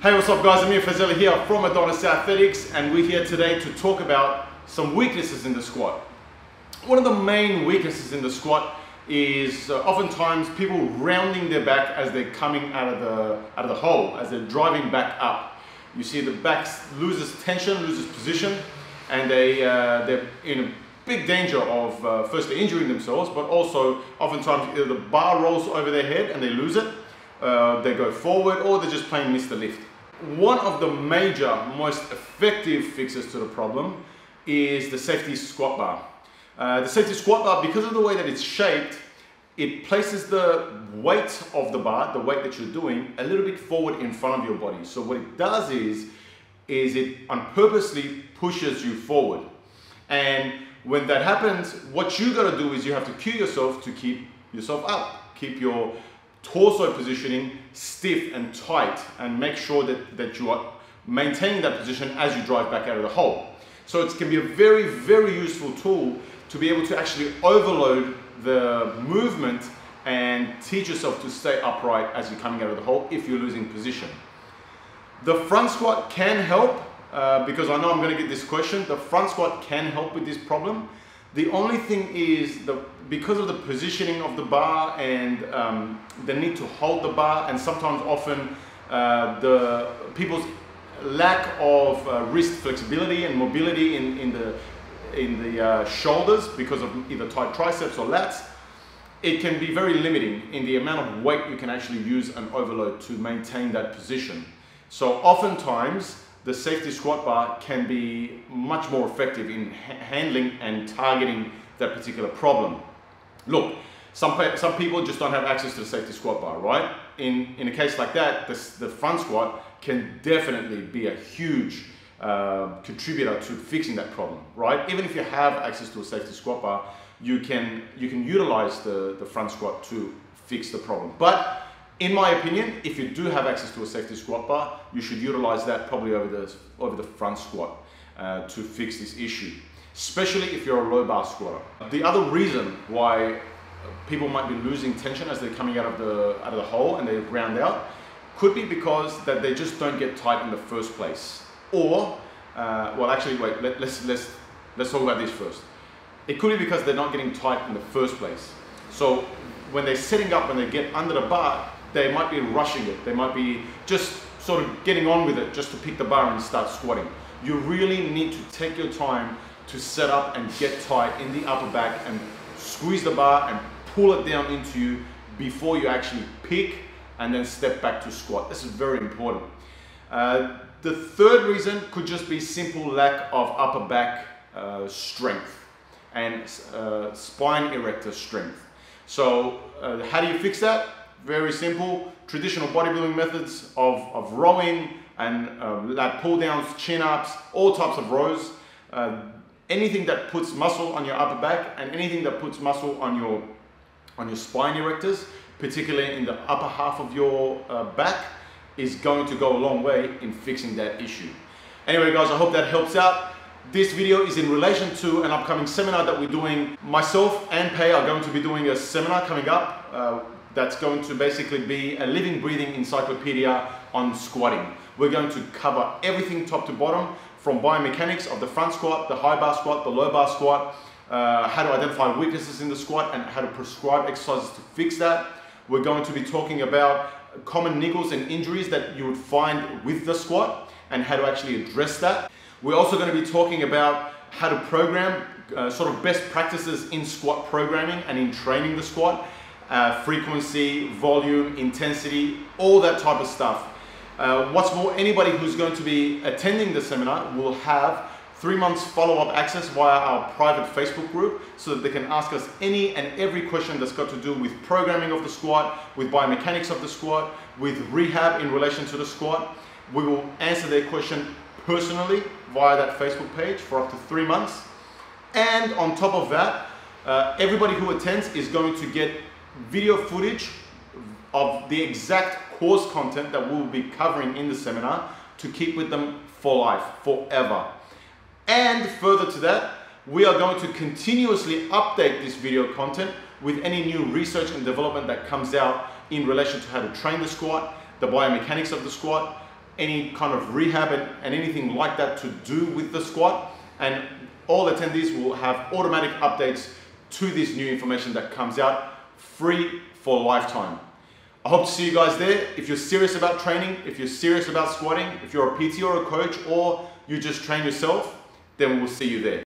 Hey, what's up guys? Amir Fazeli here from Adonis Athletics, and we're here today to talk about some weaknesses in the squat. One of the main weaknesses in the squat is oftentimes people rounding their back as they're coming out of the hole, as they're driving back up. You see the back loses tension, loses position, and they're in a big danger of firstly injuring themselves, but also oftentimes either the bar rolls over their head and they lose it, they go forward, or they're just plain miss the lift. One of the major, most effective fixes to the problem is the safety squat bar. The safety squat bar, because of the way that it's shaped, it places the weight of the bar, the weight that you're doing, a little bit forward in front of your body. So what it does is it purposely pushes you forward. And when that happens, what you got to do is you have to cue yourself to keep yourself up, keep your torso positioning stiff and tight, and make sure that you are maintaining that position as you drive back out of the hole. So it can be a very, very useful tool to be able to actually overload the movement and teach yourself to stay upright as you're coming out of the hole if you're losing position. The front squat can help, because I know I'm going to get this question. The front squat can help with this problem. The only thing is, because of the positioning of the bar and the need to hold the bar, and sometimes often the people's lack of wrist flexibility and mobility in the shoulders because of either tight triceps or lats, it can be very limiting in the amount of weight you can actually use and overload to maintain that position. So oftentimes, the safety squat bar can be much more effective in handling and targeting that particular problem. Look, some people just don't have access to the safety squat bar, right? In a case like that, the front squat can definitely be a huge contributor to fixing that problem, right? Even if you have access to a safety squat bar, you can utilize the front squat to fix the problem. But in my opinion, if you do have access to a safety squat bar, you should utilize that probably over the front squat to fix this issue, especially if you're a low bar squatter. The other reason why people might be losing tension as they're coming out of the hole and they round out could be because that they just don't get tight in the first place. Or, well, actually, wait, let's talk about this first. It could be because they're not getting tight in the first place. So when they're setting up, when they get under the bar, they might be rushing it. They might be just sort of getting on with it just to pick the bar and start squatting. You really need to take your time to set up and get tight in the upper back and squeeze the bar and pull it down into you before you actually pick and then step back to squat. This is very important. The third reason could just be simple lack of upper back strength and spine erector strength. So how do you fix that? Very simple. Traditional bodybuilding methods of rowing and lat pull downs, chin ups, all types of rows. Anything that puts muscle on your upper back and anything that puts muscle on your spine erectors, particularly in the upper half of your back, is going to go a long way in fixing that issue. Anyway guys, I hope that helps out. This video is in relation to an upcoming seminar that we're doing. Myself and Pei are going to be doing a seminar coming up that's going to basically be a living, breathing encyclopedia on squatting. We're going to cover everything top to bottom, from biomechanics of the front squat, the high bar squat, the low bar squat, how to identify weaknesses in the squat and how to prescribe exercises to fix that. We're going to be talking about common niggles and injuries that you would find with the squat and how to actually address that. We're also going to be talking about how to program, sort of best practices in squat programming and in training the squat, frequency, volume, intensity, all that type of stuff. What's more, anybody who's going to be attending the seminar will have 3 months follow-up access via our private Facebook group, so that they can ask us any and every question that's got to do with programming of the squat, with biomechanics of the squat, with rehab in relation to the squat. We will answer their question personally via that Facebook page for up to 3 months. And on top of that, everybody who attends is going to get video footage of the exact course content that we'll be covering in the seminar to keep with them for life, forever. And further to that, we are going to continuously update this video content with any new research and development that comes out in relation to how to train the squat, the biomechanics of the squat, any kind of rehab and anything like that to do with the squat, and all attendees will have automatic updates to this new information that comes out free for a lifetime. I hope to see you guys there. If you're serious about training, if you're serious about squatting, if you're a PT or a coach, or you just train yourself, then we'll see you there.